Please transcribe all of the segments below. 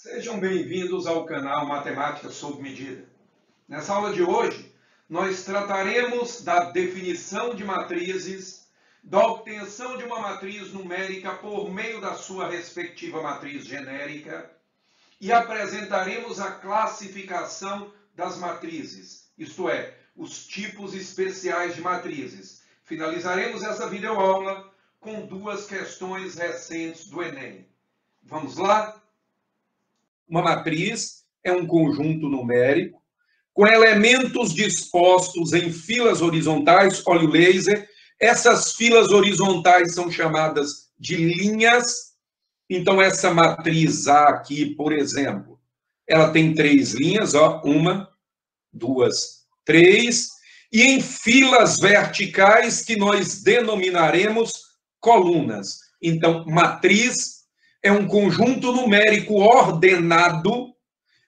Sejam bem-vindos ao canal Matemática sob Medida. Nessa aula de hoje, nós trataremos da definição de matrizes, da obtenção de uma matriz numérica por meio da sua respectiva matriz genérica e apresentaremos a classificação das matrizes, isto é, os tipos especiais de matrizes. Finalizaremos essa videoaula com duas questões recentes do Enem. Vamos lá? Uma matriz é um conjunto numérico com elementos dispostos em filas horizontais. Olha o laser. Essas filas horizontais são chamadas de linhas. Então, essa matriz A aqui, por exemplo, ela tem 3 linhas, ó, 1, 2, 3, e em filas verticais que nós denominaremos colunas. Então, matriz é um conjunto numérico ordenado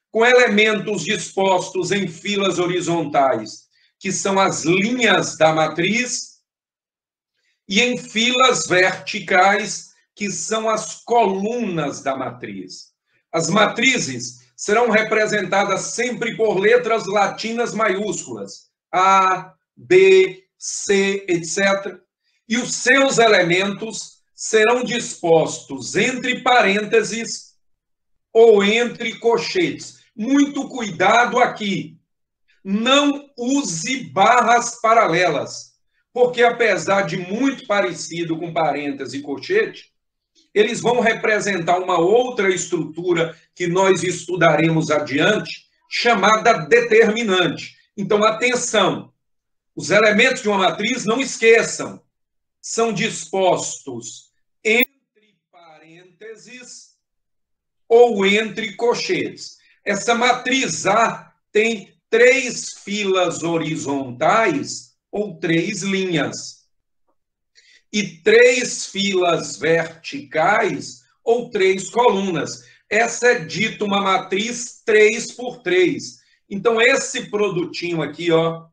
com elementos dispostos em filas horizontais, que são as linhas da matriz, e em filas verticais, que são as colunas da matriz. As matrizes serão representadas sempre por letras latinas maiúsculas, A, B, C, etc. E os seus elementos serão dispostos entre parênteses ou entre colchetes. Muito cuidado aqui. Não use barras paralelas, porque apesar de muito parecido com parêntese e colchete, eles vão representar uma outra estrutura que nós estudaremos adiante, chamada determinante. Então, atenção, os elementos de uma matriz, não esqueçam, são dispostos entre parênteses ou entre colchetes. Essa matriz A tem 3 filas horizontais ou 3 linhas e 3 filas verticais ou 3 colunas. Essa é dita uma matriz 3 por 3. Então, esse produtinho aqui, ó,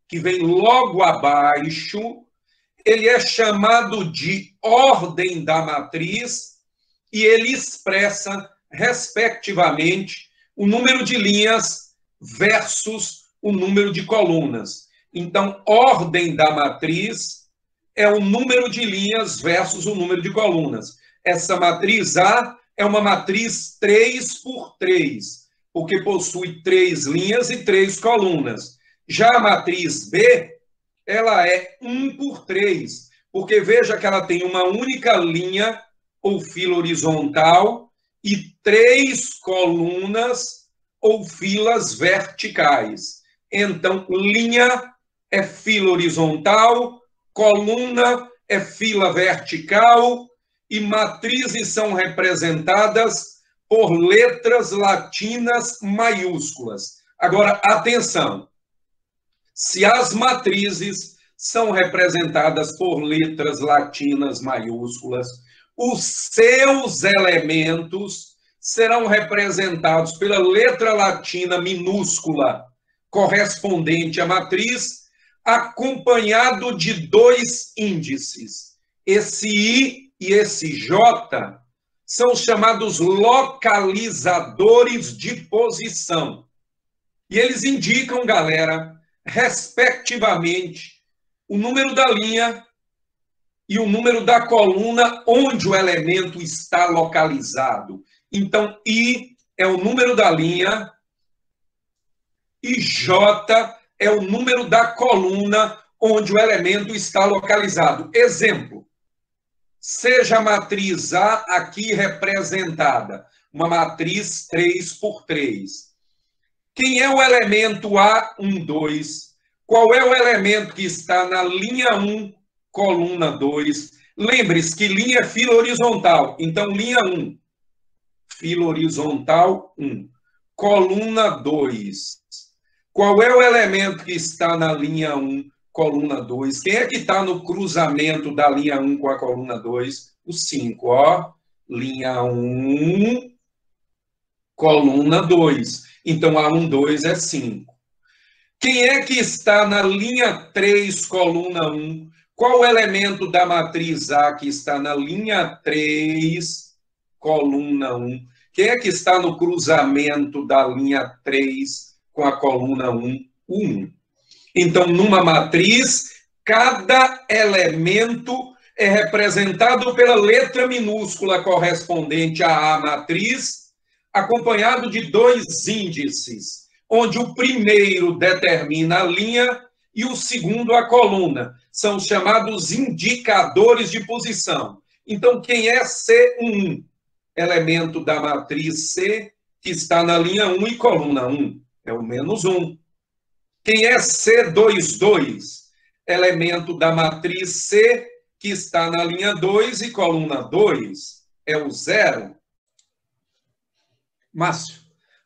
que vem logo abaixo, ele é chamado de ordem da matriz e ele expressa, respectivamente, o número de linhas versus o número de colunas. Então, ordem da matriz é o número de linhas versus o número de colunas. Essa matriz A é uma matriz 3 por 3, porque possui 3 linhas e 3 colunas. Já a matriz B, ela é 1 por 3, porque veja que ela tem uma única linha ou fila horizontal e 3 colunas ou filas verticais. Então, linha é fila horizontal, coluna é fila vertical e matrizes são representadas por letras latinas maiúsculas. Agora, atenção. Se as matrizes são representadas por letras latinas maiúsculas, os seus elementos serão representados pela letra latina minúscula correspondente à matriz, acompanhado de 2 índices. Esse I e esse J são chamados localizadores de posição. E eles indicam, galera, respectivamente, o número da linha e o número da coluna onde o elemento está localizado. Então, I é o número da linha e J é o número da coluna onde o elemento está localizado. Exemplo, seja a matriz A aqui representada, uma matriz 3 por 3. Quem é o elemento A12? Qual é o elemento que está na linha 1, coluna 2? Lembre-se que linha é fila horizontal. Então, linha 1, fila horizontal 1. Coluna 2. Qual é o elemento que está na linha 1, coluna 2? Quem é que está no cruzamento da linha 1 com a coluna 2? O 5, ó. Linha 1, coluna 2. Então, A12 é 5. Quem é que está na linha 3, coluna 1? Qual o elemento da matriz A que está na linha 3, coluna 1? Quem é que está no cruzamento da linha 3 com a coluna 1? O 1. Então, numa matriz, cada elemento é representado pela letra minúscula correspondente à matriz, acompanhado de dois índices, onde o primeiro determina a linha e o segundo a coluna. São os chamados indicadores de posição. Então, quem é C1? Elemento da matriz C, que está na linha 1 e coluna 1, é o menos 1. Quem é C22? Elemento da matriz C, que está na linha 2 e coluna 2, é o 0. Márcio,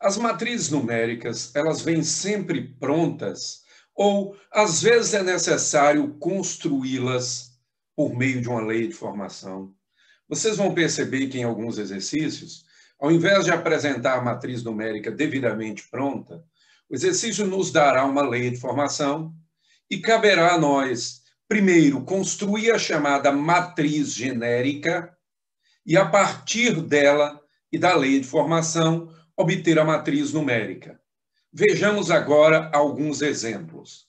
as matrizes numéricas, elas vêm sempre prontas ou, às vezes, é necessário construí-las por meio de uma lei de formação? Vocês vão perceber que em alguns exercícios, ao invés de apresentar a matriz numérica devidamente pronta, o exercício nos dará uma lei de formação e caberá a nós, primeiro, construir a chamada matriz genérica e, a partir dela e da lei de formação, obter a matriz numérica. Vejamos agora alguns exemplos.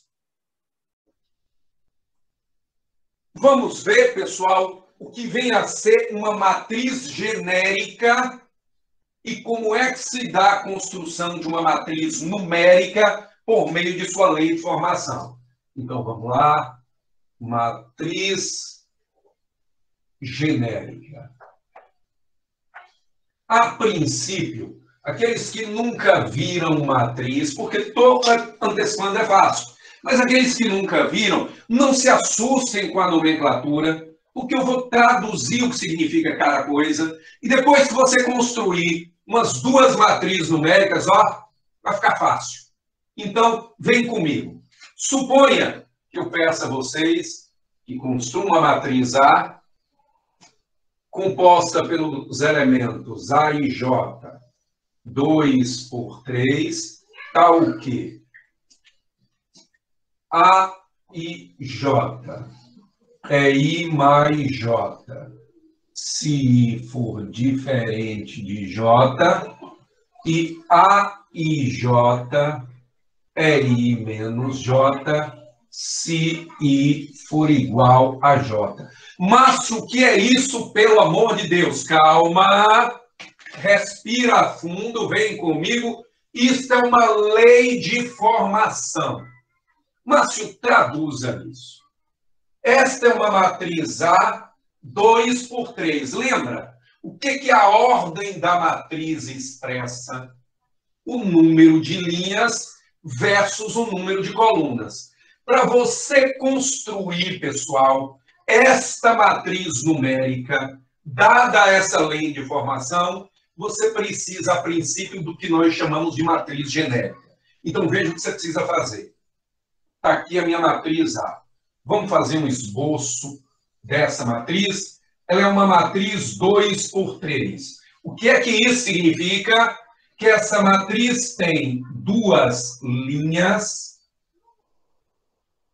Vamos ver, pessoal, o que vem a ser uma matriz genérica e como é que se dá a construção de uma matriz numérica por meio de sua lei de formação. Então, vamos lá. Matriz genérica. A princípio, aqueles que nunca viram matriz, porque toda antecipando é fácil, mas aqueles que nunca viram, não se assustem com a nomenclatura, porque eu vou traduzir o que significa cada coisa, e depois que você construir umas duas matrizes numéricas, ó, vai ficar fácil. Então, vem comigo. Suponha que eu peça a vocês que construam uma matriz A, composta pelos elementos A e J, 2 por 3, tal que A e J é I mais J. Se I for diferente de J, e A e J é I menos J, se I for igual a J. Mas o que é isso, pelo amor de Deus? Calma, respira fundo, vem comigo. Isso é uma lei de formação. Márcio, traduza isso. Esta é uma matriz A, 2 por 3. Lembra? O que a ordem da matriz expressa? O número de linhas versus o número de colunas. Para você construir, pessoal, esta matriz numérica, dada essa lei de formação, você precisa, a princípio, do que nós chamamos de matriz genérica. Então, veja o que você precisa fazer. Está aqui a minha matriz A. Vamos fazer um esboço dessa matriz. Ela é uma matriz 2 por 3. O que é que isso significa? Que essa matriz tem duas linhas,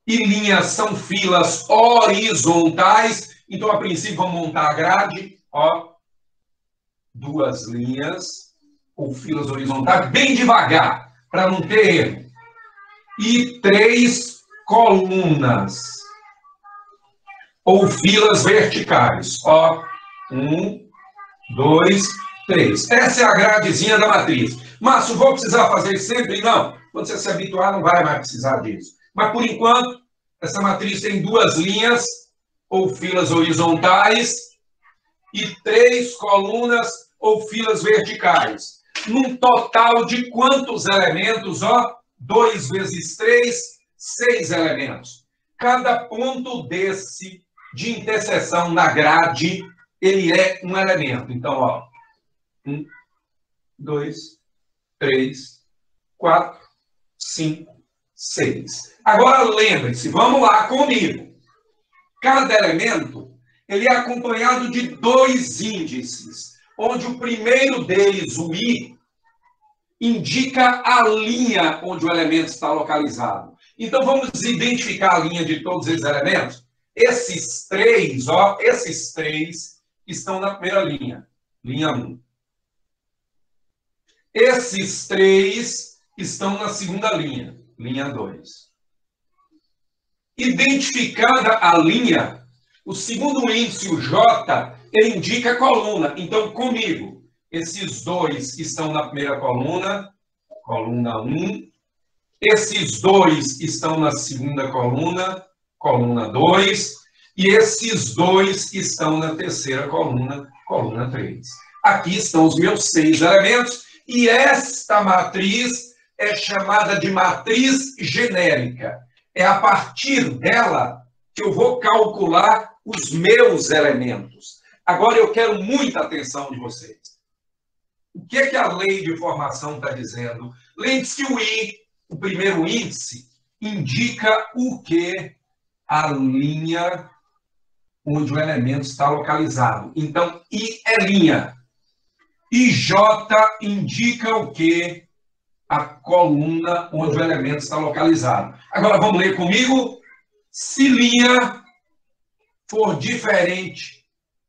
e linhas são filas horizontais. Então, a princípio, vamos montar a grade. Ó, duas linhas, ou filas horizontais, bem devagar, para não ter erro. E 3 colunas, ou filas verticais. Ó, 1, 2, 3. Essa é a gradezinha da matriz. Márcio, vou precisar fazer isso sempre? Não. Quando você se habituar, não vai mais precisar disso. Mas, por enquanto, essa matriz tem duas linhas, ou filas horizontais, e 3 colunas, ou filas verticais. Num total de quantos elementos? Ó, 2 vezes 3, 6 elementos. Cada ponto desse de interseção na grade, ele é um elemento. Então, ó, 1, 2, 3, 4, 5, 6. Agora, lembre-se, vamos lá comigo. Cada elemento, ele é acompanhado de 2 índices, onde o primeiro deles, o I, indica a linha onde o elemento está localizado. Então, vamos identificar a linha de todos esses elementos. Esses 3, ó, esses 3 estão na primeira linha, linha 1. Esses 3 estão na segunda linha, linha 2. Identificada a linha, o segundo índice, o J, ele indica a coluna. Então, comigo, esses 2 estão na primeira coluna, coluna 1. Esses 2 estão na segunda coluna, coluna 2. E esses 2 estão na terceira coluna, coluna 3. Aqui estão os meus 6 elementos. E esta matriz é chamada de matriz genérica. É a partir dela que eu vou calcular os meus elementos. Agora eu quero muita atenção de vocês. O que é que a lei de formação está dizendo? Lei diz que o I, o primeiro índice, indica o quê? A linha onde o elemento está localizado. Então, I é linha. E J indica o quê? A coluna onde o elemento está localizado. Agora, vamos ler comigo? Se linha for diferente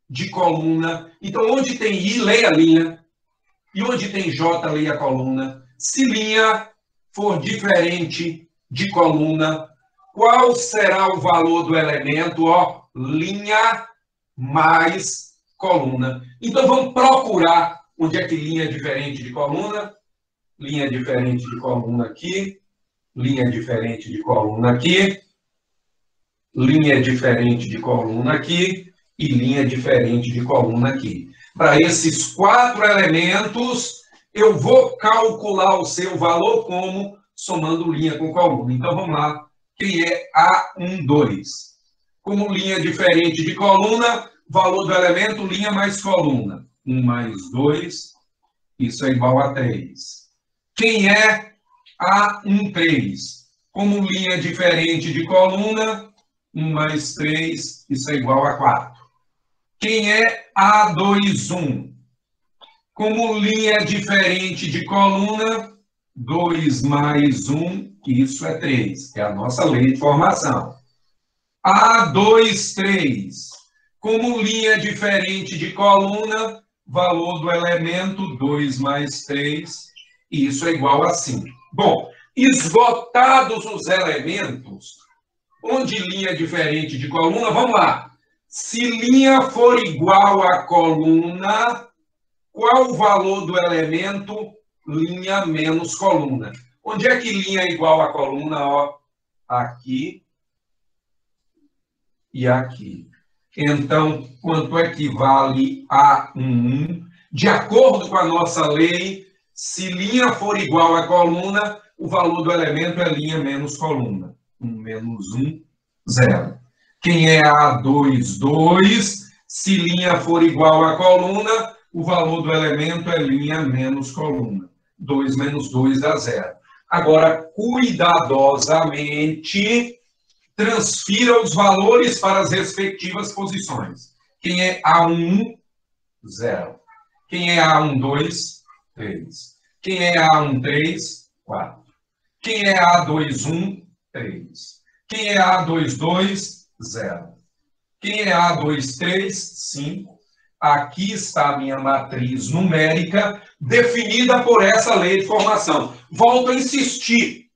de coluna, então onde tem I, leia a linha. E onde tem J, leia a coluna. Se linha for diferente de coluna, qual será o valor do elemento? Ó, linha mais coluna. Então, vamos procurar onde é que linha é diferente de coluna. Linha diferente de coluna aqui. Linha diferente de coluna aqui. Linha diferente de coluna aqui. E linha diferente de coluna aqui. Para esses 4 elementos, eu vou calcular o seu valor como somando linha com coluna. Então, vamos lá. Quem é A12? Como linha diferente de coluna, valor do elemento, linha mais coluna. 1 mais 2, isso é igual a 3. Quem é A13? Como linha diferente de coluna, 1 mais 3, isso é igual a 4. Quem é A21? Como linha diferente de coluna, 2 mais 1, isso é 3, que é a nossa lei de formação. A23, como linha diferente de coluna, valor do elemento 2 mais 3, isso é igual a 5. Bom, esgotados os elementos, onde linha diferente de coluna, vamos lá. Se linha for igual a coluna, qual o valor do elemento linha menos coluna? Onde é que linha é igual a coluna? Ó, aqui e aqui. Então, quanto é que vale A1? De acordo com a nossa lei, se linha for igual a coluna, o valor do elemento é linha menos coluna. 1 menos 1, 0. Quem é A22? Se linha for igual a coluna, o valor do elemento é linha menos coluna. 2 menos 2 dá 0. Agora, cuidadosamente, transfira os valores para as respectivas posições. Quem é A1? 0. Quem é A12? 3. Quem é A13? 4. Quem é A21? 3. Quem é A22? 0. Quem é A23? 5. Aqui está a minha matriz numérica, definida por essa lei de formação. Volto a insistir.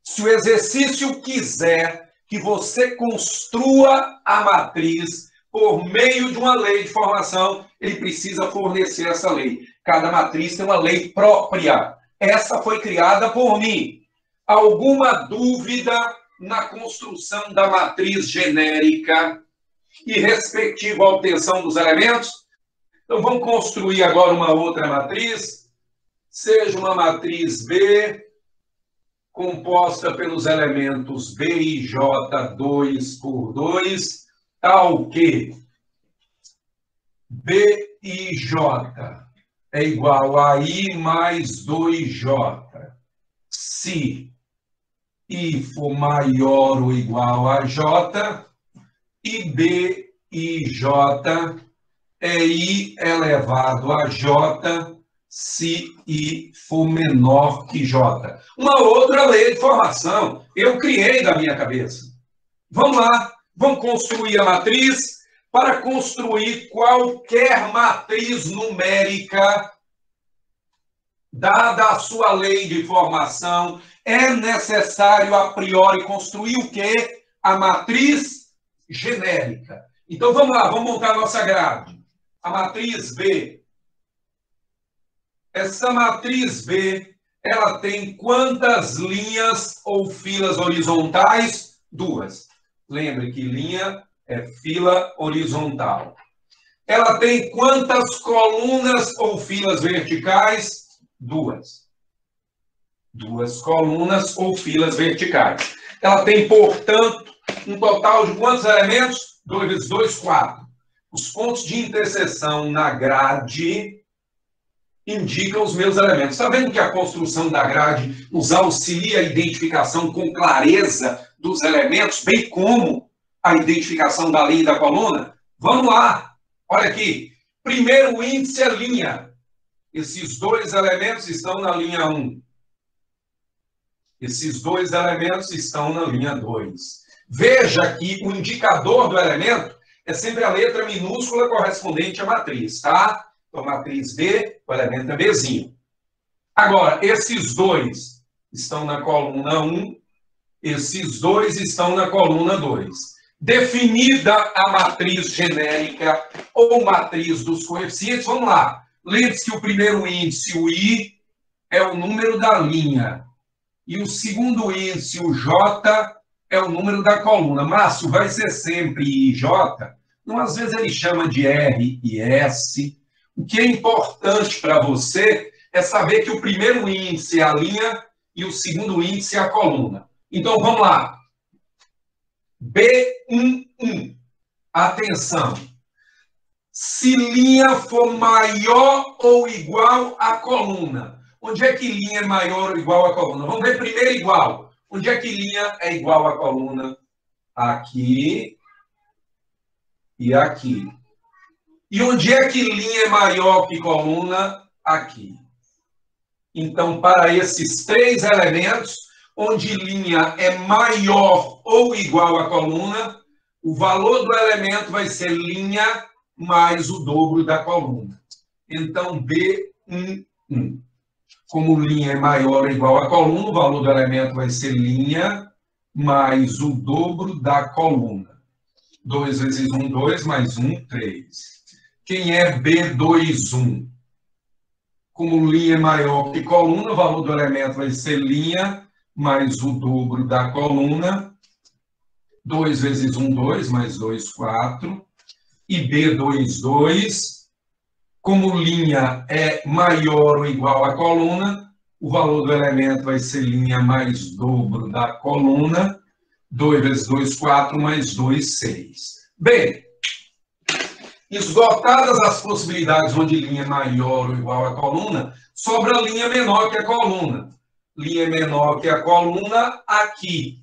Se o exercício quiser que você construa a matriz por meio de uma lei de formação, ele precisa fornecer essa lei. Cada matriz tem uma lei própria. Essa foi criada por mim. Alguma dúvida na construção da matriz genérica e respectiva à obtenção dos elementos? Então, vamos construir agora uma outra matriz. Seja uma matriz B, composta pelos elementos B e J, 2 por 2, tal que B e J é igual a I mais 2J. Se I for maior ou igual a J, e B e J é I elevado a J, se I for menor que J. Uma outra lei de formação, eu criei da minha cabeça. Vamos lá, vamos construir a matriz. Para construir qualquer matriz numérica dada a sua lei de formação, é necessário a priori construir o quê? A matriz genérica. Então vamos lá, vamos montar a nossa grade. A matriz B. Essa matriz B, ela tem quantas linhas ou filas horizontais? 2. Lembre que linha é fila horizontal. Ela tem quantas colunas ou filas verticais? 2. 2 colunas ou filas verticais. Ela tem, portanto, um total de quantos elementos? 2 vezes 2, 4. Os pontos de interseção na grade indicam os meus elementos. Está vendo que a construção da grade nos auxilia a identificação com clareza dos elementos, bem como a identificação da linha e da coluna? Vamos lá. Olha aqui. Primeiro índice é linha. Esses 2 elementos estão na linha 1. Esses 2 elementos estão na linha 2. Veja que o indicador do elemento é sempre a letra minúscula correspondente à matriz, tá? Então, matriz B, o elemento é Bzinho. Agora, esses 2 estão na coluna 1, esses 2 estão na coluna 2. Definida a matriz genérica ou matriz dos coeficientes, vamos lá. Lembre-se que o primeiro índice, o I, é o número da linha. E o segundo índice, o J, é o número da coluna. Márcio, vai ser sempre I e J? Não, às vezes ele chama de R e S. O que é importante para você é saber que o primeiro índice é a linha e o segundo índice é a coluna. Então, vamos lá. B11. Atenção. Se linha for maior ou igual à coluna. Onde é que linha é maior ou igual à coluna? Vamos ver primeiro igual. Onde é que linha é igual à coluna? Aqui e aqui. E onde é que linha é maior que coluna? Aqui. Então, para esses 3 elementos, onde linha é maior ou igual à coluna, o valor do elemento vai ser linha mais o dobro da coluna. Então, B11. Como linha é maior ou igual à coluna, o valor do elemento vai ser linha mais o dobro da coluna. 2 vezes 1, 2, mais 1, 3. Quem é B21? Como linha é maior que coluna, o valor do elemento vai ser linha mais o dobro da coluna. 2 vezes 1, 2, mais 2, 4. E B22, como linha é maior ou igual à coluna, o valor do elemento vai ser linha mais dobro da coluna. 2 vezes 2, 4, mais 2, 6. Bem, esgotadas as possibilidades onde linha é maior ou igual à coluna, sobra linha menor que a coluna. Linha menor que a coluna aqui.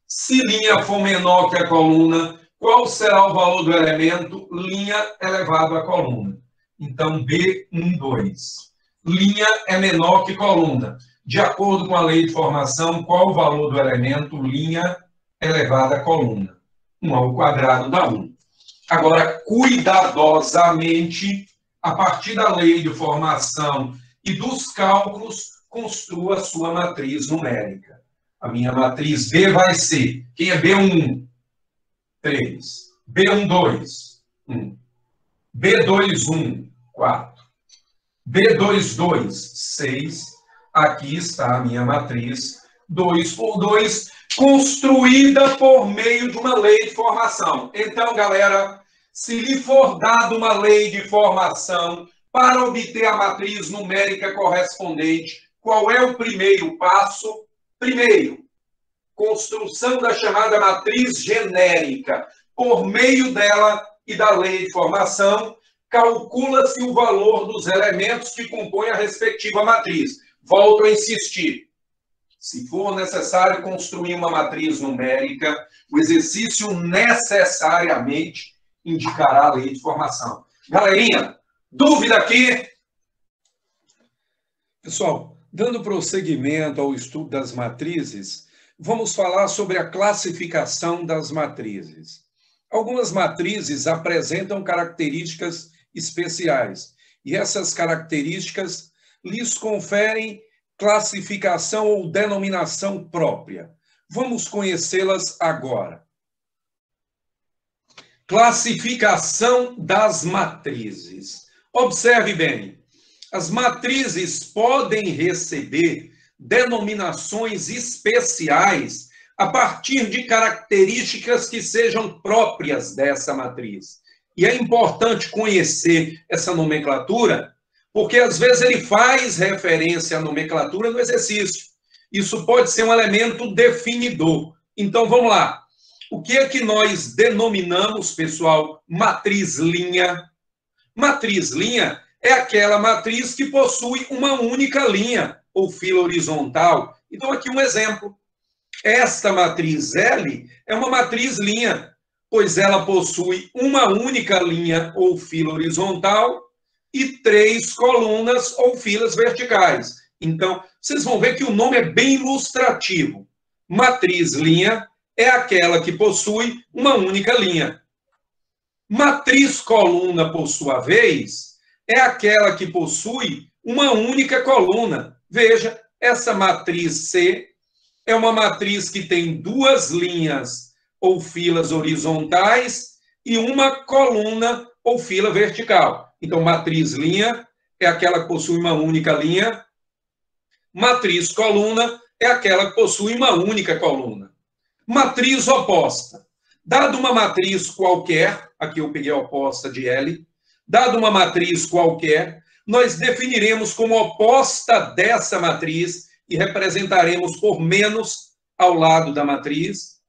Se linha for menor que a coluna, qual será o valor do elemento linha elevado à coluna? Então, B12. Linha é menor que coluna. De acordo com a lei de formação, qual o valor do elemento linha elevado à coluna? 1 ao quadrado dá 1. Agora, cuidadosamente, a partir da lei de formação e dos cálculos, construa a sua matriz numérica. A minha matriz B vai ser, quem é B1? 3. B12, 1. B21, 4. B22, 6. Aqui está a minha matriz 2 por 2, construída por meio de uma lei de formação. Então, galera, se lhe for dada uma lei de formação para obter a matriz numérica correspondente, qual é o primeiro passo? Primeiro, construção da chamada matriz genérica. Por meio dela e da lei de formação, calcula-se o valor dos elementos que compõem a respectiva matriz. Volto a insistir. Se for necessário construir uma matriz numérica, o exercício necessariamente indicará a lei de formação. Galerinha, dúvida aqui? Pessoal, dando prosseguimento ao estudo das matrizes, vamos falar sobre a classificação das matrizes. Algumas matrizes apresentam características especiais, e essas características lhes conferem classificação ou denominação própria. Vamos conhecê-las agora. Classificação das matrizes. Observe bem, as matrizes podem receber denominações especiais a partir de características que sejam próprias dessa matriz. E é importante conhecer essa nomenclatura, porque às vezes ele faz referência à nomenclatura no exercício. Isso pode ser um elemento definidor. Então, vamos lá. O que é que nós denominamos, pessoal, matriz linha? Matriz linha é aquela matriz que possui uma única linha ou fila horizontal. Então, aqui um exemplo. Esta matriz L é uma matriz linha, pois ela possui uma única linha ou fila horizontal e 3 colunas ou filas verticais. Então, vocês vão ver que o nome é bem ilustrativo. Matriz linha é aquela que possui uma única linha. Matriz coluna, por sua vez, é aquela que possui uma única coluna. Veja, essa matriz C é uma matriz que tem 2 linhas ou filas horizontais e uma coluna ou fila vertical. Então, matriz linha é aquela que possui uma única linha. Matriz coluna é aquela que possui uma única coluna. Matriz oposta. Dado uma matriz qualquer, aqui eu peguei a oposta de L, dado uma matriz qualquer, nós definiremos como oposta dessa matriz e representaremos por menos ao lado da matriz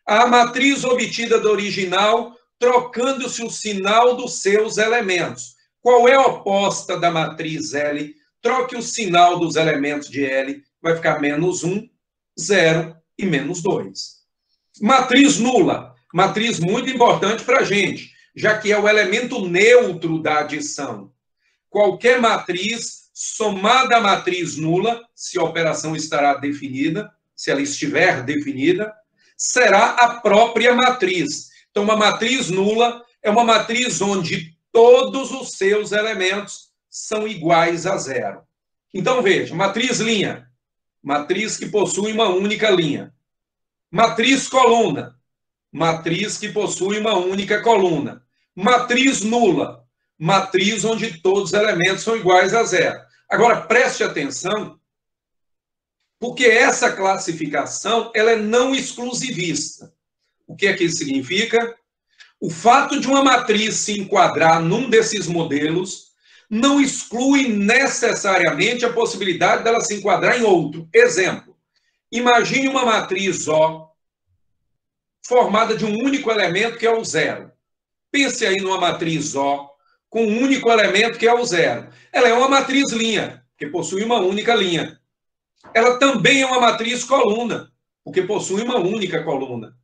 a matriz obtida do original, trocando-se o sinal dos seus elementos. Qual é a oposta da matriz L? Troque o sinal dos elementos de L, vai ficar menos 1, 0 e menos 2. Matriz nula, matriz muito importante para a gente, já que é o elemento neutro da adição. Qualquer matriz somada à matriz nula, se a operação estará definida, se ela estiver definida, será a própria matriz. Então, uma matriz nula é uma matriz onde todos os seus elementos são iguais a 0. Então, veja, matriz linha, matriz que possui uma única linha. Matriz coluna, matriz que possui uma única coluna. Matriz nula, matriz onde todos os elementos são iguais a 0. Agora, preste atenção, porque essa classificação ela é não exclusivista. O que é que isso significa? O fato de uma matriz se enquadrar num desses modelos não exclui necessariamente a possibilidade dela se enquadrar em outro. Exemplo, imagine uma matriz O formada de um único elemento que é o 0. Pense aí numa matriz O com um único elemento que é o 0. Ela é uma matriz linha, que possui uma única linha. Ela também é uma matriz coluna, porque possui uma única coluna.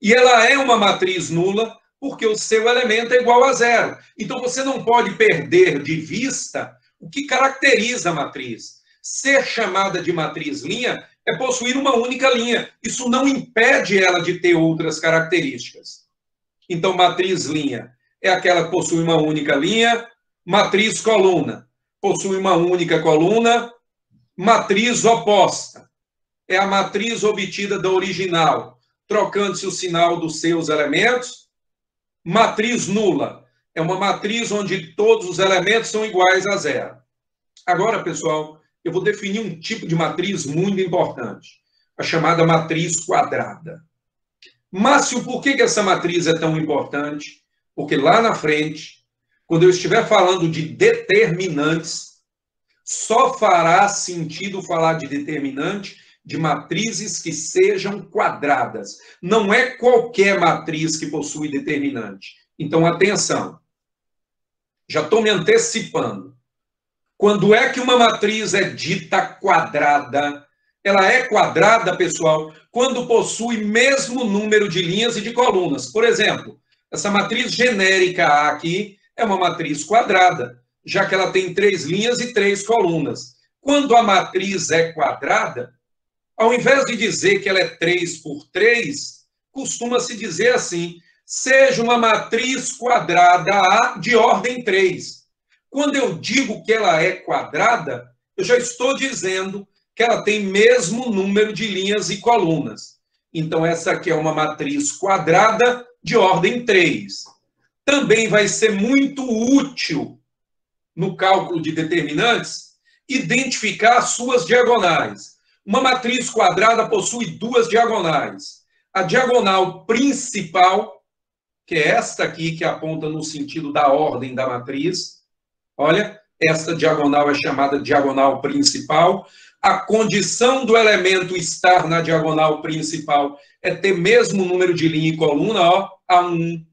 E ela é uma matriz nula, porque o seu elemento é igual a 0. Então, você não pode perder de vista o que caracteriza a matriz. Ser chamada de matriz linha é possuir uma única linha. Isso não impede ela de ter outras características. Então, matriz linha é aquela que possui uma única linha. Matriz coluna possui uma única coluna. Matriz oposta é a matriz obtida da original, trocando-se o sinal dos seus elementos. Matriz nula é uma matriz onde todos os elementos são iguais a 0. Agora, pessoal, eu vou definir um tipo de matriz muito importante, a chamada matriz quadrada. Márcio, por que essa matriz é tão importante? Porque lá na frente, quando eu estiver falando de determinantes, só fará sentido falar de determinante de matrizes que sejam quadradas. Não é qualquer matriz que possui determinante. Então, atenção. Já estou me antecipando. Quando é que uma matriz é dita quadrada? Ela é quadrada, pessoal, quando possui mesmo número de linhas e de colunas. Por exemplo, essa matriz genérica A aqui é uma matriz quadrada, já que ela tem 3 linhas e 3 colunas. Quando a matriz é quadrada, ao invés de dizer que ela é 3 por 3, costuma-se dizer assim, seja uma matriz quadrada A de ordem 3. Quando eu digo que ela é quadrada, eu já estou dizendo que ela tem mesmo número de linhas e colunas. Então, essa aqui é uma matriz quadrada de ordem 3. Também vai ser muito útil no cálculo de determinantes identificar as suas diagonais. Uma matriz quadrada possui duas diagonais. A diagonal principal, que é esta aqui, que aponta no sentido da ordem da matriz. Olha, esta diagonal é chamada diagonal principal. A condição do elemento estar na diagonal principal é ter mesmo número de linha e coluna, ó, A1,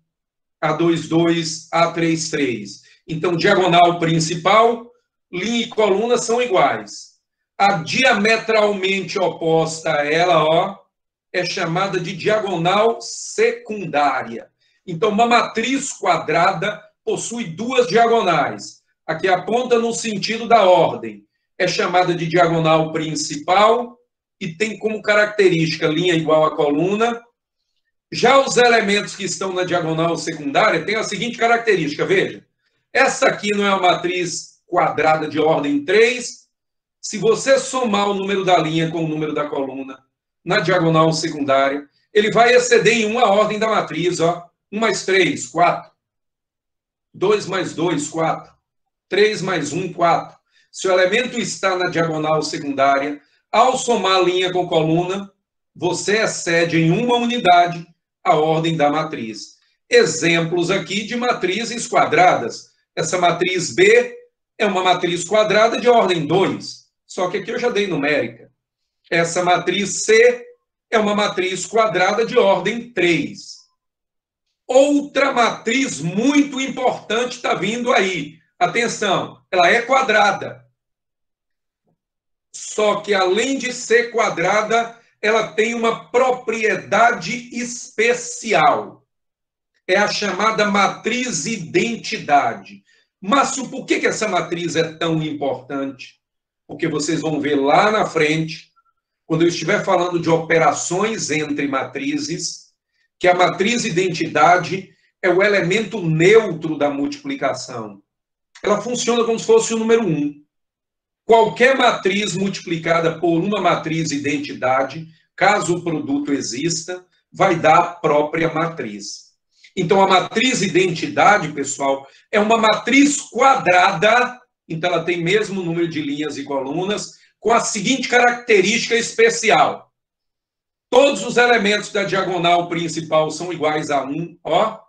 A22, A33. Então, diagonal principal, linha e coluna são iguais. A diametralmente oposta a ela, ó, é chamada de diagonal secundária. Então, uma matriz quadrada possui duas diagonais. Aqui aponta no sentido da ordem. É chamada de diagonal principal e tem como característica linha igual a coluna. Já os elementos que estão na diagonal secundária têm a seguinte característica, veja. Essa aqui não é uma matriz quadrada de ordem 3. Se você somar o número da linha com o número da coluna na diagonal secundária, ele vai exceder em 1 a ordem da matriz, ó. 1 mais 3, 4. 2 mais 2, 4. 3 mais 1, 4. Se o elemento está na diagonal secundária, ao somar linha com coluna, você excede em 1 unidade a ordem da matriz. Exemplos aqui de matrizes quadradas. Essa matriz B é uma matriz quadrada de ordem 2, só que aqui eu já dei numérica. Essa matriz C é uma matriz quadrada de ordem 3. Outra matriz muito importante está vindo aí. Atenção, ela é quadrada. Só que além de ser quadrada, ela tem uma propriedade especial. É a chamada matriz identidade. Márcio, por que essa matriz é tão importante? Porque vocês vão ver lá na frente, quando eu estiver falando de operações entre matrizes, que a matriz identidade é o elemento neutro da multiplicação. Ela funciona como se fosse o número 1. Qualquer matriz multiplicada por uma matriz identidade, caso o produto exista, vai dar a própria matriz. Então, a matriz identidade, pessoal, é uma matriz quadrada, então ela tem mesmo número de linhas e colunas, com a seguinte característica especial. Todos os elementos da diagonal principal são iguais a 1, ó.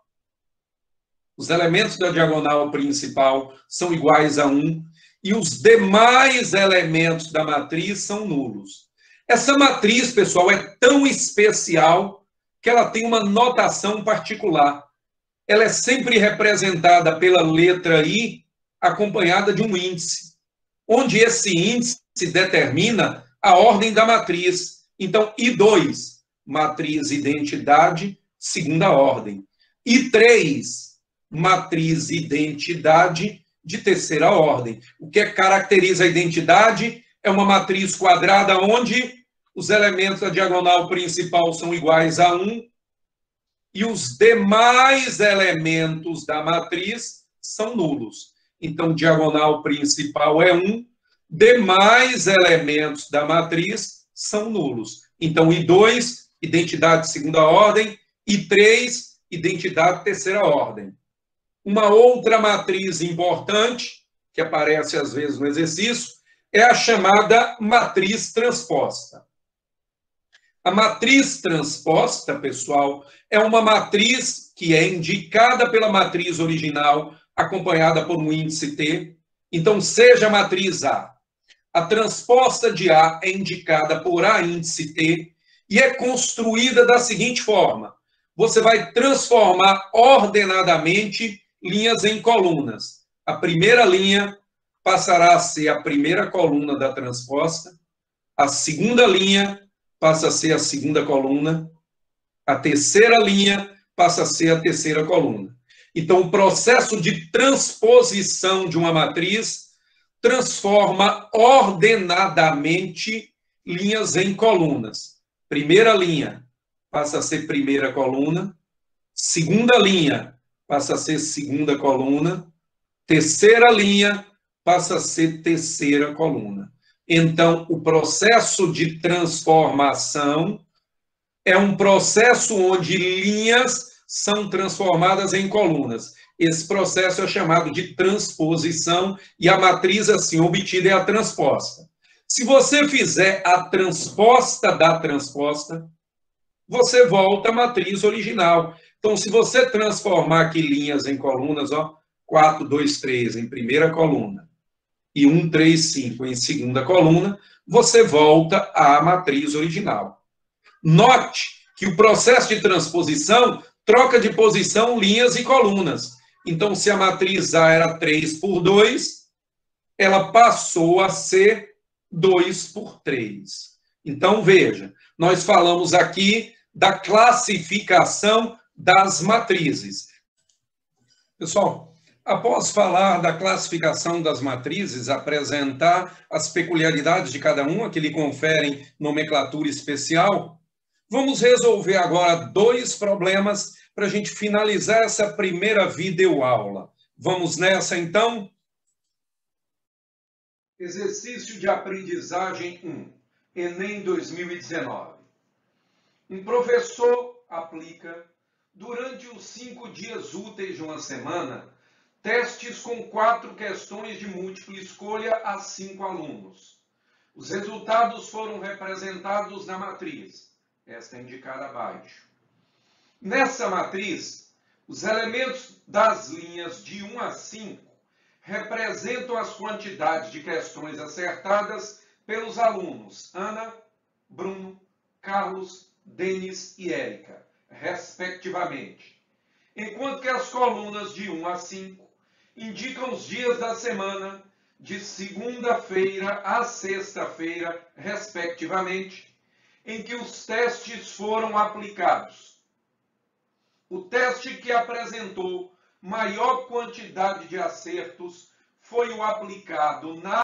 Os elementos da diagonal principal são iguais a 1 e os demais elementos da matriz são nulos. Essa matriz, pessoal, é tão especial que ela tem uma notação particular. Ela é sempre representada pela letra I, acompanhada de um índice, onde esse índice determina a ordem da matriz. Então, I2, matriz identidade, segunda ordem. I3, matriz identidade de terceira ordem. O que caracteriza a identidade é uma matriz quadrada onde os elementos da diagonal principal são iguais a 1 e os demais elementos da matriz são nulos. Então, diagonal principal é 1, demais elementos da matriz são nulos. Então, I2, identidade de segunda ordem, I3, identidade de terceira ordem. Uma outra matriz importante, que aparece às vezes no exercício, é a chamada matriz transposta. A matriz transposta, pessoal, é uma matriz que é indicada pela matriz original, acompanhada por um índice T. Então, seja a matriz A. A transposta de A é indicada por A índice T e é construída da seguinte forma. Você vai transformar ordenadamente linhas em colunas. A primeira linha passará a ser a primeira coluna da transposta, a segunda linha passa a ser a segunda coluna, a terceira linha passa a ser a terceira coluna. Então, o processo de transposição de uma matriz transforma ordenadamente linhas em colunas. Primeira linha passa a ser primeira coluna, segunda linha passa a ser segunda coluna, terceira linha passa a ser terceira coluna. Então, o processo de transformação é um processo onde linhas são transformadas em colunas. Esse processo é chamado de transposição e a matriz assim obtida é a transposta. Se você fizer a transposta da transposta, você volta à matriz original. Então, se você transformar aqui linhas em colunas, ó, 4, 2, 3 em primeira coluna e 1, 3, 5 em segunda coluna, você volta à matriz original. Note que o processo de transposição troca de posição linhas e colunas. Então, se a matriz A era 3 por 2, ela passou a ser 2 por 3. Então, veja, nós falamos aqui da classificação das matrizes. Pessoal, após falar da classificação das matrizes, apresentar as peculiaridades de cada uma que lhe conferem nomenclatura especial, vamos resolver agora 2 problemas para a gente finalizar essa primeira videoaula. Vamos nessa, então? Exercício de aprendizagem 1, Enem 2019. Um professor aplica, durante os 5 dias úteis de uma semana, testes com 4 questões de múltipla escolha a 5 alunos. Os resultados foram representados na matriz. Esta é indicada abaixo. Nessa matriz, os elementos das linhas de 1 a 5 representam as quantidades de questões acertadas pelos alunos Ana, Bruno, Carlos, Denis e Érica, respectivamente. Enquanto que as colunas de 1 a 5 indicam os dias da semana de segunda-feira a sexta-feira, respectivamente, em que os testes foram aplicados. O teste que apresentou maior quantidade de acertos foi o aplicado na...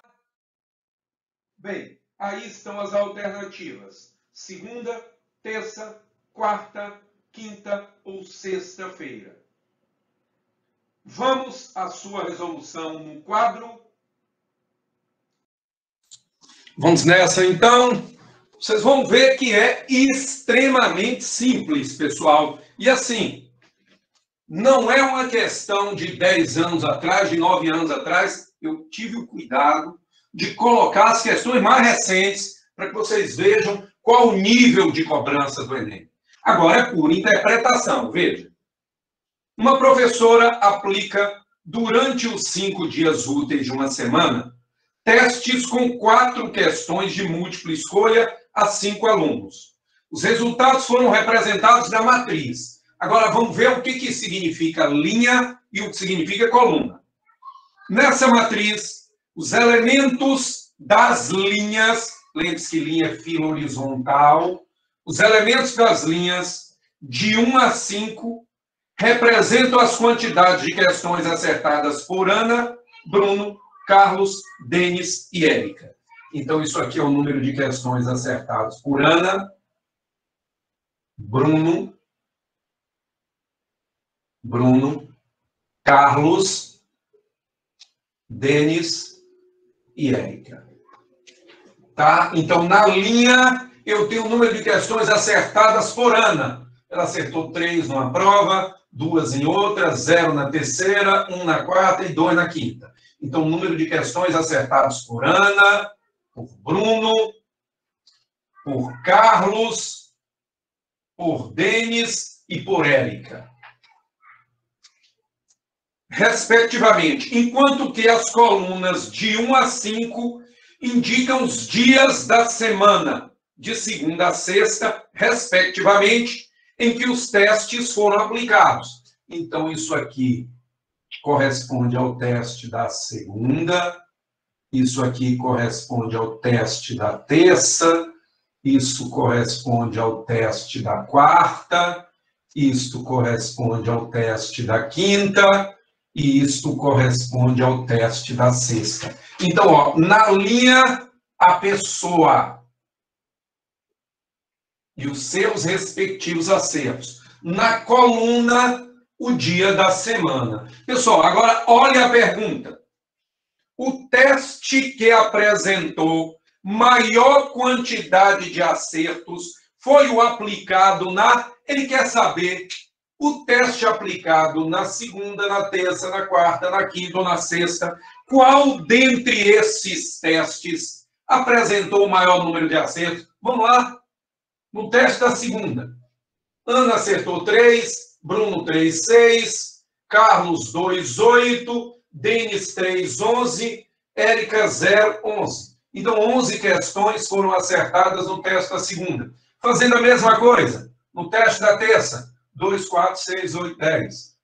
Bem, aí estão as alternativas. Segunda, terça, quarta, quinta ou sexta-feira. Vamos à sua resolução no quadro. Vamos nessa, então. Vocês vão ver que é extremamente simples, pessoal. E assim, não é uma questão de 10 anos atrás, de 9 anos atrás. Eu tive o cuidado de colocar as questões mais recentes para que vocês vejam qual o nível de cobrança do Enem. Agora é pura interpretação, veja. Uma professora aplica, durante os 5 dias úteis de uma semana, testes com 4 questões de múltipla escolha a 5 alunos. Os resultados foram representados na matriz. Agora vamos ver o que significa linha e o que significa coluna. Nessa matriz, os elementos das linhas, lembre-se que linha é fila horizontal, os elementos das linhas de 1 a 5 representam as quantidades de questões acertadas por Ana, Bruno, Carlos, Denis e Érica. Então, isso aqui é o número de questões acertadas por Ana, Bruno, Carlos, Denis e Érica. Tá? Então, na linha, eu tenho o número de questões acertadas por Ana. Ela acertou 3 numa prova, 2 em outra, 0 na terceira, 1 na quarta e 2 na quinta. Então, o número de questões acertadas por Ana, por Bruno, por Carlos, por Denis e por Érica, respectivamente. Enquanto que as colunas de 1 a 5 indicam os dias da semana, de segunda a sexta, respectivamente, em que os testes foram aplicados. Então, isso aqui corresponde ao teste da segunda, isso aqui corresponde ao teste da terça, isso corresponde ao teste da quarta, isto corresponde ao teste da quinta, e isto corresponde ao teste da sexta. Então, ó, na linha, a pessoa e os seus respectivos acertos. Na coluna, o dia da semana. Pessoal, agora olha a pergunta. O teste que apresentou maior quantidade de acertos foi o aplicado na... Ele quer saber o teste aplicado na segunda, na terça, na quarta, na quinta ou na sexta. Qual dentre esses testes apresentou o maior número de acertos? Vamos lá. No teste da segunda. Ana acertou 3, Bruno 3, 6, Carlos 2, 8, Denis 3, 11, Érica 0, 11. Então, 11 questões foram acertadas no teste da segunda. Fazendo a mesma coisa no teste da terça. 2, 4, 6, 8, 10.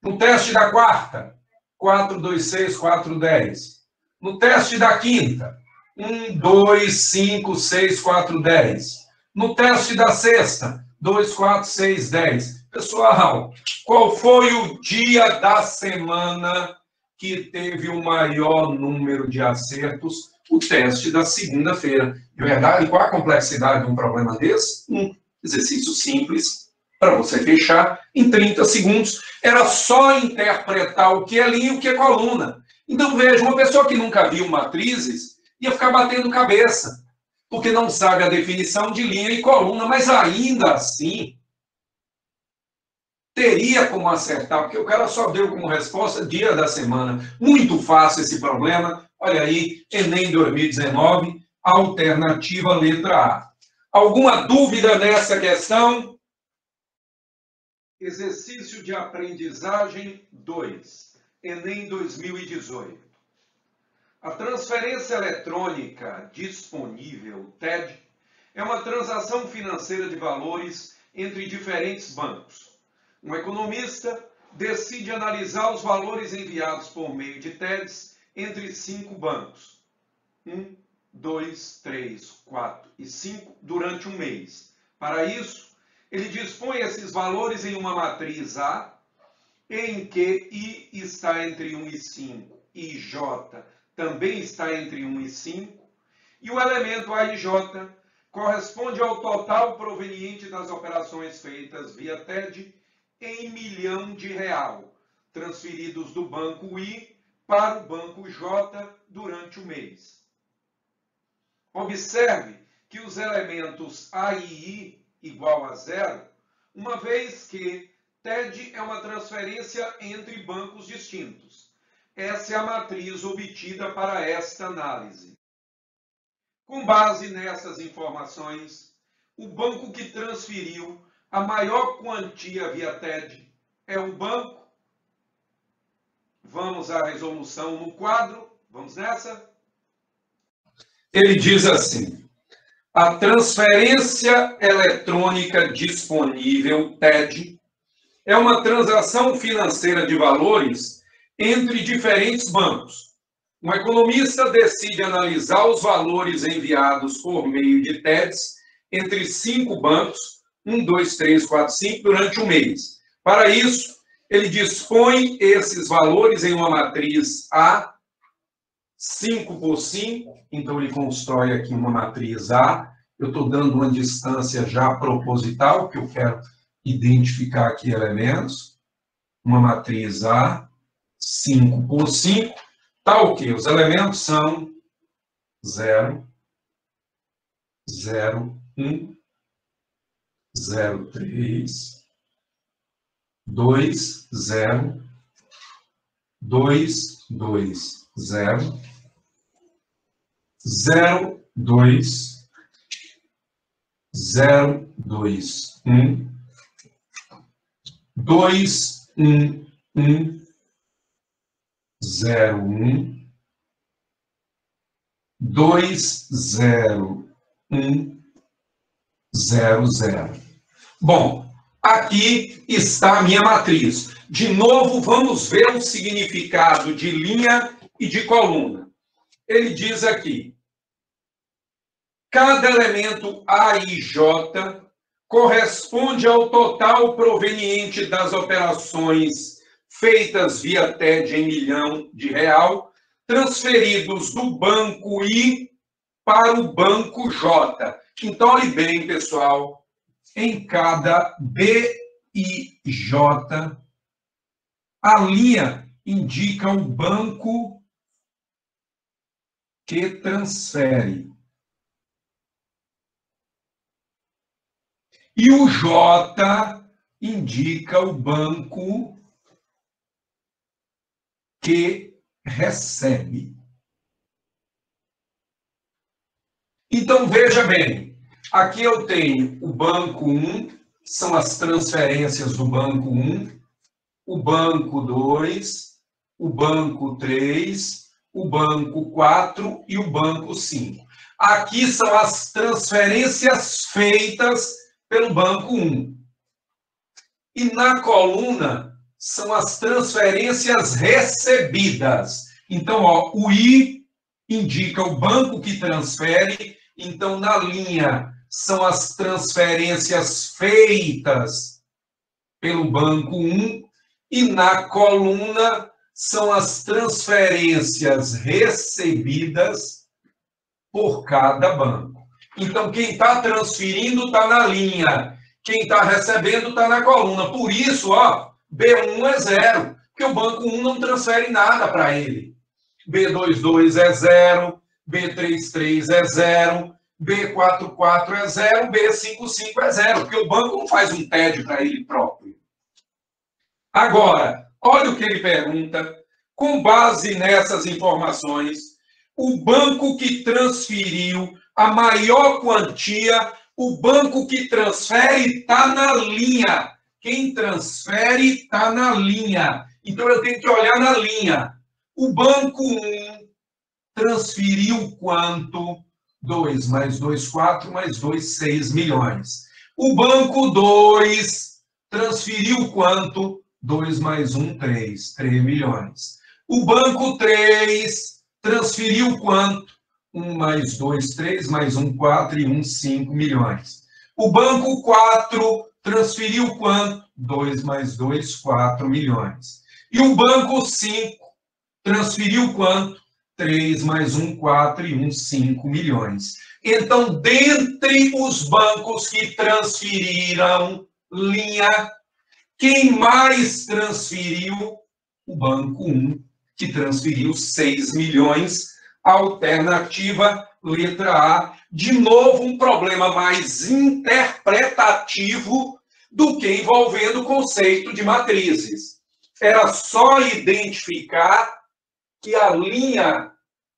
No teste da quarta. 4, 2, 6, 4, 10. No teste da quinta. 1, 2, 5, 6, 4, 10. No teste da sexta. 2, 4, 6, 10. Pessoal, qual foi o dia da semana que teve o maior número de acertos? O teste da segunda-feira. De verdade, qual a complexidade de um problema desse? Um exercício simples, para você fechar em 30 segundos. Era só interpretar o que é linha e o que é coluna. Então, veja, uma pessoa que nunca viu matrizes ia ficar batendo cabeça, porque não sabe a definição de linha e coluna, mas ainda assim teria como acertar, porque o cara só deu como resposta dia da semana. Muito fácil esse problema. Olha aí, Enem 2019, alternativa letra A. Alguma dúvida nessa questão? Exercício de aprendizagem 2, Enem 2018. A transferência eletrônica disponível, TED, é uma transação financeira de valores entre diferentes bancos. Um economista decide analisar os valores enviados por meio de TEDs entre 5 bancos. 1, 2, 3, 4 e 5 durante um mês. Para isso, ele dispõe esses valores em uma matriz A, em que I está entre 1 e 5 e J também está entre 1 e 5, e o elemento A e J corresponde ao total proveniente das operações feitas via TED em milhão de real, transferidos do banco I para o banco J durante o mês. Observe que os elementos A e I igual a 0, uma vez que TED é uma transferência entre bancos distintos. Essa é a matriz obtida para esta análise. Com base nessas informações, o banco que transferiu a maior quantia via TED é o banco. Vamos à resolução no quadro. Vamos nessa? Ele diz assim: a transferência eletrônica disponível, TED, é uma transação financeira de valores entre diferentes bancos. Um economista decide analisar os valores enviados por meio de TEDs entre 5 bancos, 1, 2, 3, 4, 5, durante um mês. Para isso, ele dispõe esses valores em uma matriz A, 5 por 5, então ele constrói aqui uma matriz A. Eu estou dando uma distância já proposital, porque eu quero identificar aqui elementos. Uma matriz A, 5 por 5, tá o quê? Os elementos são 0, 0, 1, 0, 3, 2, 0, 2, 2, 0, 0, 2, 0, 2, 1, 2, 1, 1, 0, 1, 2, 0, 1, 0, 0. Bom, aqui está a minha matriz. De novo, vamos ver o significado de linha e de coluna. Ele diz aqui: cada elemento A e J corresponde ao total proveniente das operações feitas via TED em milhão de real, transferidos do banco I para o banco J. Então, olhe bem, pessoal, em cada B e J. A linha indica o banco que transfere. E o J indica o banco que recebe. Então, veja bem, aqui eu tenho o banco 1, são as transferências do banco 1, o banco 2, o banco 3, o banco 4 e o banco 5. Aqui são as transferências feitas pelo banco 1. E na coluna são as transferências recebidas. Então, ó, o I indica o banco que transfere. Então, na linha são as transferências feitas pelo banco 1. E na coluna são as transferências recebidas por cada banco. Então, quem está transferindo está na linha. Quem está recebendo está na coluna. Por isso, ó, B1 é 0, porque o banco 1 não transfere nada para ele. B22 é 0, B33 é 0, B44 é 0, B55 é 0, porque o banco não faz um TED para ele próprio. Agora, olha o que ele pergunta. Com base nessas informações, o banco que transferiu a maior quantia, o banco que transfere está na linha. Quem transfere está na linha. Então, eu tenho que olhar na linha. O banco 1 transferiu quanto? 2 mais 2, 4, mais 2, 6 milhões. O banco 2 transferiu quanto? 2 mais 1, 3, 3 milhões. O banco 3 transferiu quanto? 1 mais 2, 3, mais 1, 4 e 1, 5 milhões. O banco 4 transferiu quanto? 2 mais 2, 4 milhões. E o banco 5 transferiu quanto? 3 mais 1, 4 e 1, 5 milhões. Então, dentre os bancos que transferiram linha, quem mais transferiu? O banco 1, que transferiu 6 milhões. Alternativa, letra A. De novo, um problema mais interpretativo do que envolvendo o conceito de matrizes. Era só identificar que a linha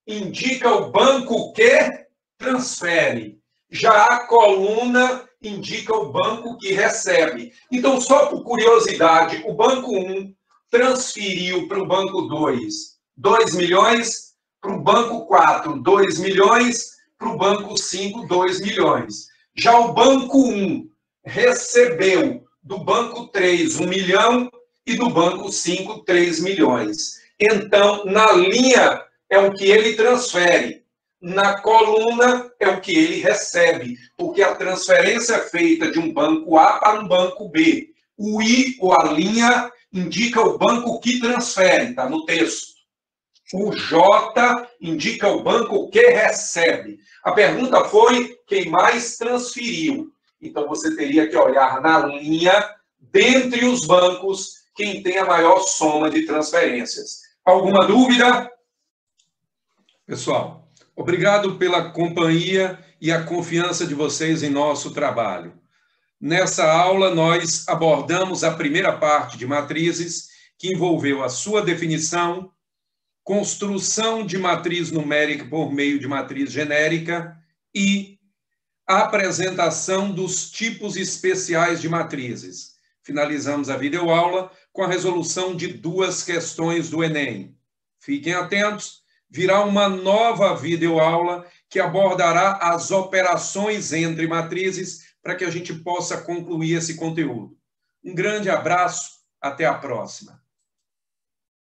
indica o banco que transfere. Já a coluna indica o banco que recebe. Então, só por curiosidade, o banco 1 transferiu para o banco 2, 2 milhões, para o banco 4, 2 milhões, para o banco 5, 2 milhões. Já o banco 1 recebeu do banco 3, 1 milhão, e do banco 5, 3 milhões. Então, na linha é o que ele transfere. Na coluna é o que ele recebe, porque a transferência é feita de um banco A para um banco B. O I, ou a linha, indica o banco que transfere, está no texto. O J indica o banco que recebe. A pergunta foi quem mais transferiu. Então, você teria que olhar na linha, dentre os bancos, quem tem a maior soma de transferências. Alguma dúvida? Pessoal, obrigado pela companhia e a confiança de vocês em nosso trabalho. Nessa aula, nós abordamos a primeira parte de matrizes, que envolveu a sua definição, construção de matriz numérica por meio de matriz genérica e a apresentação dos tipos especiais de matrizes. Finalizamos a videoaula com a resolução de 2 questões do Enem. Fiquem atentos, virá uma nova videoaula que abordará as operações entre matrizes para que a gente possa concluir esse conteúdo. Um grande abraço, até a próxima.